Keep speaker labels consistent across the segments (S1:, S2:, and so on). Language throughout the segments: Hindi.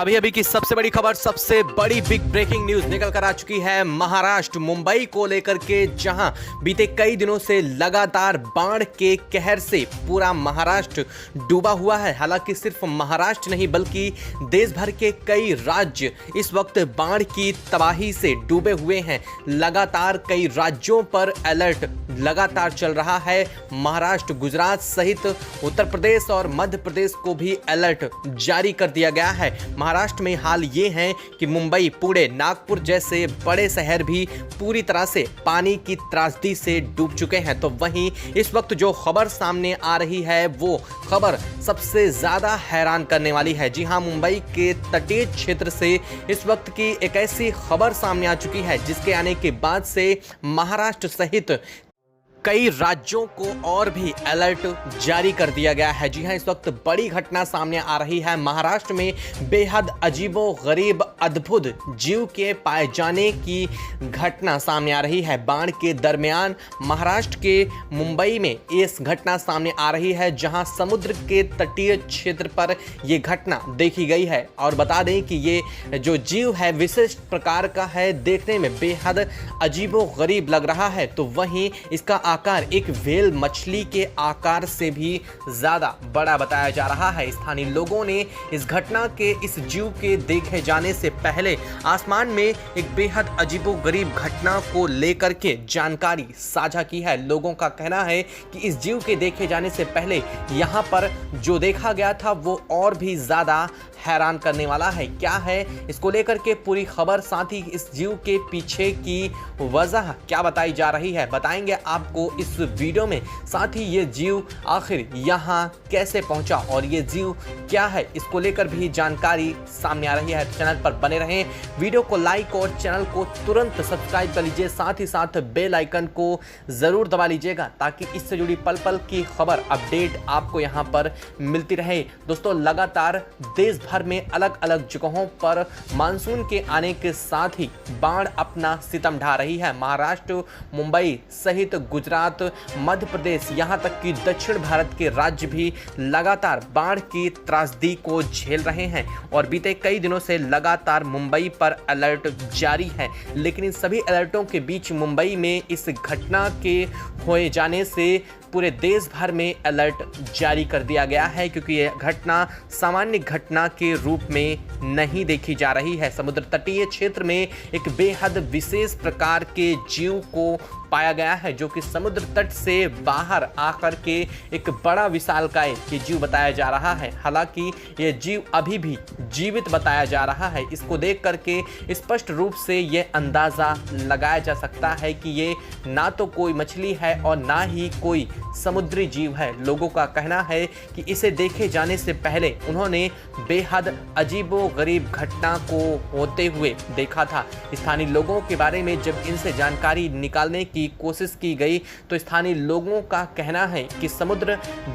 S1: अभी अभी की सबसे बड़ी खबर, सबसे बड़ी बिग ब्रेकिंग न्यूज निकल कर आ चुकी है महाराष्ट्र मुंबई को लेकर के, जहां बीते कई दिनों से लगातार बाढ़ के कहर से पूरा महाराष्ट्र डूबा हुआ है। हालांकि सिर्फ महाराष्ट्र नहीं बल्कि देश भर के कई राज्य इस वक्त बाढ़ की तबाही से डूबे हुए हैं। लगातार कई राज्यों पर अलर्ट लगातार चल रहा है। महाराष्ट्र, गुजरात सहित उत्तर प्रदेश और मध्य प्रदेश को भी अलर्ट जारी कर दिया गया है। महाराष्ट्र में हाल ये है कि मुंबई, पुणे, नागपुर जैसे बड़े शहर भी पूरी तरह से पानी की त्रासदी से डूब चुके हैं। तो वहीं इस वक्त जो खबर सामने आ रही है वो खबर सबसे ज्यादा हैरान करने वाली है। जी हां, मुंबई के तटीय क्षेत्र से इस वक्त की एक ऐसी खबर सामने आ चुकी है जिसके आने के बाद से महाराष्ट्र सहित कई राज्यों को और भी अलर्ट जारी कर दिया गया है। जी हां, इस वक्त बड़ी घटना सामने आ रही है। महाराष्ट्र में बेहद अजीबोगरीब अद्भुत जीव के पाए जाने की घटना सामने आ रही है। बाढ़ के दरमियान महाराष्ट्र के मुंबई में इस घटना सामने आ रही है, जहां समुद्र के तटीय क्षेत्र पर यह घटना देखी गई है। और बता दें कि ये जो जीव है विशिष्ट प्रकार का है, देखने में बेहद अजीबोगरीब लग रहा है। तो वहीं इसका आकार एक व्हेल मछली के आकार से भी ज्यादा बड़ा बताया जा रहा है। स्थानीय लोगों ने इस घटना के, इस जीव के देखे जाने से पहले आसमान में एक बेहद अजीबोगरीब घटना को लेकर के जानकारी साझा की है। लोगों का कहना है कि इस जीव के देखे जाने से पहले यहाँ पर जो देखा गया था वो और भी ज्यादा हैरान करने वाला है। क्या है इसको लेकर के पूरी खबर, साथ ही इस जीव के पीछे की वजह क्या बताई जा रही है, बताएंगे आपको इस वीडियो में। साथ ही ये जीव आखिर यहाँ कैसे पहुंचा और ये जीव क्या है, इसको लेकर भी जानकारी सामने आ रही है। चैनल पर बने रहें, वीडियो को लाइक और चैनल को तुरंत सब्सक्राइब कर लीजिए। साथ ही साथ बेल आइकन को जरूर दबा लीजिएगा ताकि इससे जुड़ी पल पल की खबर, अपडेट आपको यहाँ पर मिलती रहे। दोस्तों, लगातार देश भर में अलग अलग जगहों पर मानसून के आने के साथ ही बाढ़ अपना सितम ढा रही है। महाराष्ट्र, मुंबई सहित गुजरात, मध्य प्रदेश, यहां तक कि दक्षिण भारत के राज्य भी लगातार बाढ़ की त्रासदी को झेल रहे हैं और बीते कई दिनों से लगातार मुंबई पर अलर्ट जारी है। लेकिन इन सभी अलर्टों के बीच मुंबई में इस घटना के होए जाने से पूरे देश भर में अलर्ट जारी कर दिया गया है, क्योंकि यह घटना सामान्य घटना के रूप में नहीं देखी जा रही है। समुद्र तटीय क्षेत्र में एक बेहद विशेष प्रकार के जीव को पाया गया है, जो कि समुद्र तट से बाहर आकर के एक बड़ा विशालकाय ये जीव बताया जा रहा है। हालांकि यह जीव अभी भी जीवित बताया जा रहा है। इसको देख करके स्पष्ट रूप से यह अंदाजा लगाया जा सकता है कि ये ना तो कोई मछली है और ना ही कोई समुद्री जीव है। लोगों का कहना है कि इसे देखे जाने से पहले उन्होंने बेहद अजीबोगरीब घटना को होते हुए देखा था। स्थानीय लोगों के बारे में जब इनसे जानकारी निकालने की कोशिश की गई तो स्थानीय लोगों का कहना है कि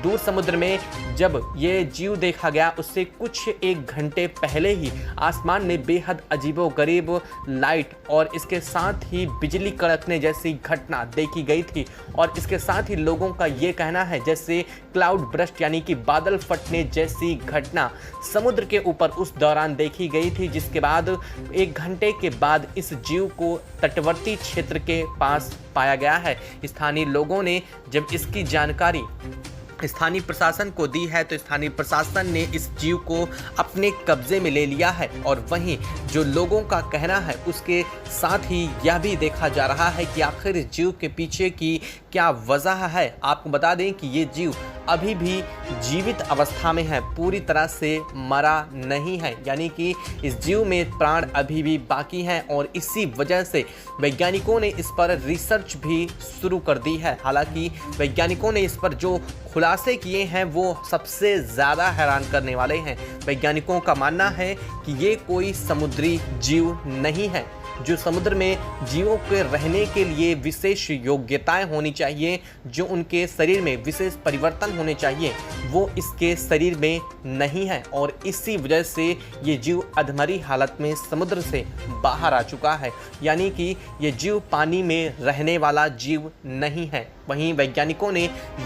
S1: दूर समुद्र में जब ये जीव देखा गया उससे कुछ एक घंटे पहले ही आसमान में बेहद अजीबोगरीब लाइट और इसके साथ ही बिजली कड़कने जैसी घटना देखी गई थी। और इसके साथ ही लोगों का ये कहना है जैसे क्लाउड बर्स्ट यानी कि बादल फटने जैसी घटना समुद्र के ऊपर उस दौरान देखी गई थी, जिसके बाद एक घंटे के बाद इस जीव को तटवर्ती क्षेत्र के पास पाया गया है। स्थानीय लोगों ने जब इसकी जानकारी स्थानीय प्रशासन को दी है तो स्थानीय प्रशासन ने इस जीव को अपने कब्जे में ले लिया है। और वहीं जो लोगों का कहना है उसके साथ ही यह भी देखा जा रहा है कि आखिर इस जीव के पीछे की क्या वजह है। आपको बता दें कि ये जीव अभी भी जीवित अवस्था में है, पूरी तरह से मरा नहीं है, यानी कि इस जीव में प्राण अभी भी बाकी हैं और इसी वजह से वैज्ञानिकों ने इस पर रिसर्च भी शुरू कर दी है। हालांकि वैज्ञानिकों ने इस पर जो खुलासे किए हैं वो सबसे ज़्यादा हैरान करने वाले हैं। वैज्ञानिकों का मानना है कि ये कोई समुद्री जीव नहीं है, जो समुद्र में जीवों के रहने के लिए विशेष योग्यताएं होनी चाहिए, जो उनके शरीर में विशेष परिवर्तन होने चाहिए, वो इसके शरीर में नहीं है और इसी वजह से ये जीव अधमरी हालत में समुद्र से बाहर आ चुका है। यानी कि ये जीव पानी में रहने वाला जीव नहीं है। वहीं वैज्ञानिकों ने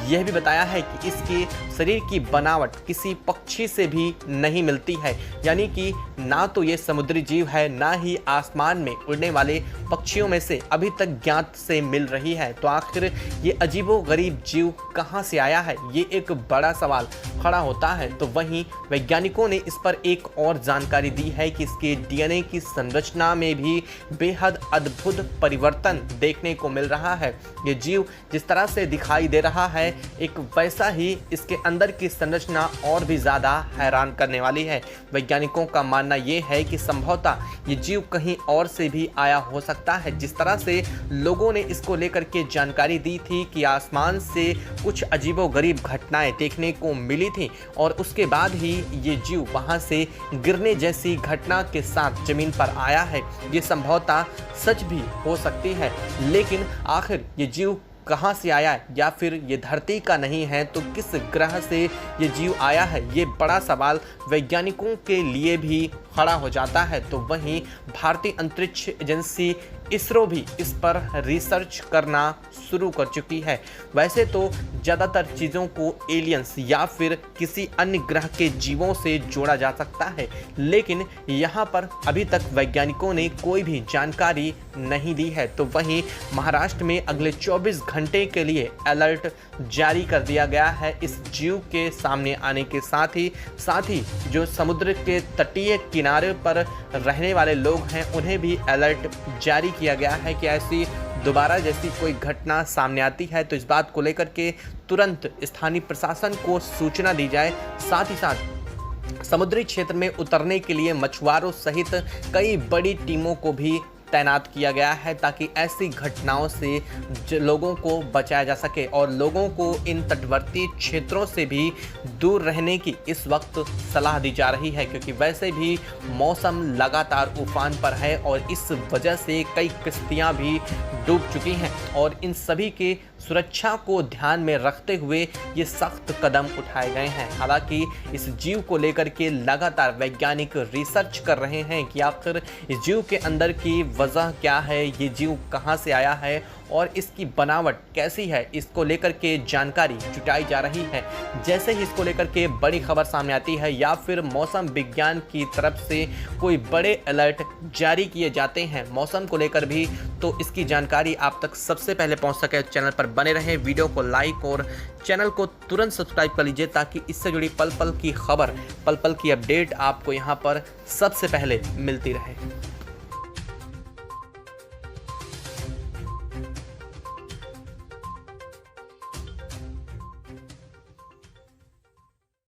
S1: यह भी बताया है कि इसके शरीर की बनावट किसी पक्षी से भी नहीं मिलती है। यानी कि ना तो ये समुद्री जीव है, ना ही आसमान में उड़ने वाले पक्षियों में से अभी तक ज्ञात से मिल रही है। तो आखिर ये अजीबोगरीब जीव कहाँ से आया है, ये एक बड़ा सवाल खड़ा होता है। तो वहीं वैज्ञानिकों ने इस पर एक और जानकारी दी है कि इसके डीएनए की संरचना में भी बेहद अद्भुत परिवर्तन देखने को मिल रहा है। ये जीव जिस तरह से दिखाई दे रहा है, एक वैसा ही इसके अंदर की संरचना और भी ज़्यादा हैरान करने वाली है। वैज्ञानिकों का मानना ये है कि संभवतः ये जीव कहीं और से भी आया हो सकता है। जिस तरह से लोगों ने इसको लेकर के जानकारी दी थी कि आसमान से कुछ अजीबोगरीब घटनाएं देखने को मिली थी और उसके बाद ही ये जीव वहां से गिरने जैसी घटना के साथ जमीन पर आया है, ये संभवतः सच भी हो सकती है। लेकिन आखिर ये जीव कहाँ से आया है, या फिर ये धरती का नहीं है तो किस ग्रह से ये जीव आया है, ये बड़ा सवाल वैज्ञानिकों के लिए भी खड़ा हो जाता है। तो वहीं भारतीय अंतरिक्ष एजेंसी इसरो भी इस पर रिसर्च करना शुरू कर चुकी है। वैसे तो ज़्यादातर चीज़ों को एलियंस या फिर किसी अन्य ग्रह के जीवों से जोड़ा जा सकता है, लेकिन यहाँ पर अभी तक वैज्ञानिकों ने कोई भी जानकारी नहीं दी है। तो वहीं महाराष्ट्र में अगले 24 घंटे के लिए अलर्ट जारी कर दिया गया है इस जीव के सामने आने के साथ ही जो समुद्र के तटीय किनारे पर रहने वाले लोग हैं उन्हें भी अलर्ट जारी किया गया है कि ऐसी दोबारा जैसी कोई घटना सामने आती है तो इस बात को लेकर के तुरंत स्थानीय प्रशासन को सूचना दी जाए। साथ ही साथ समुद्री क्षेत्र में उतरने के लिए मछुआरों सहित कई बड़ी टीमों को भी तैनात किया गया है ताकि ऐसी घटनाओं से लोगों को बचाया जा सके और लोगों को इन तटवर्ती क्षेत्रों से भी दूर रहने की इस वक्त सलाह दी जा रही है, क्योंकि वैसे भी मौसम लगातार उफान पर है और इस वजह से कई किश्तियां भी डूब चुकी हैं और इन सभी के सुरक्षा को ध्यान में रखते हुए ये सख्त कदम उठाए गए हैं। हालांकि इस जीव को लेकर के लगातार वैज्ञानिक रिसर्च कर रहे हैं कि आखिर इस जीव के अंदर की वजह क्या है, ये जीव कहां से आया है और इसकी बनावट कैसी है, इसको लेकर के जानकारी जुटाई जा रही है। जैसे ही इसको लेकर के बड़ी खबर सामने आती है या फिर मौसम विज्ञान की तरफ से कोई बड़े अलर्ट जारी किए जाते हैं मौसम को लेकर भी, तो इसकी जानकारी आप तक सबसे पहले पहुंच सके। चैनल पर बने रहें, वीडियो को लाइक और चैनल को तुरंत सब्सक्राइब कर लीजिए ताकि इससे जुड़ी पल पल की खबर, पल पल की अपडेट आपको यहाँ पर सबसे पहले मिलती रहे।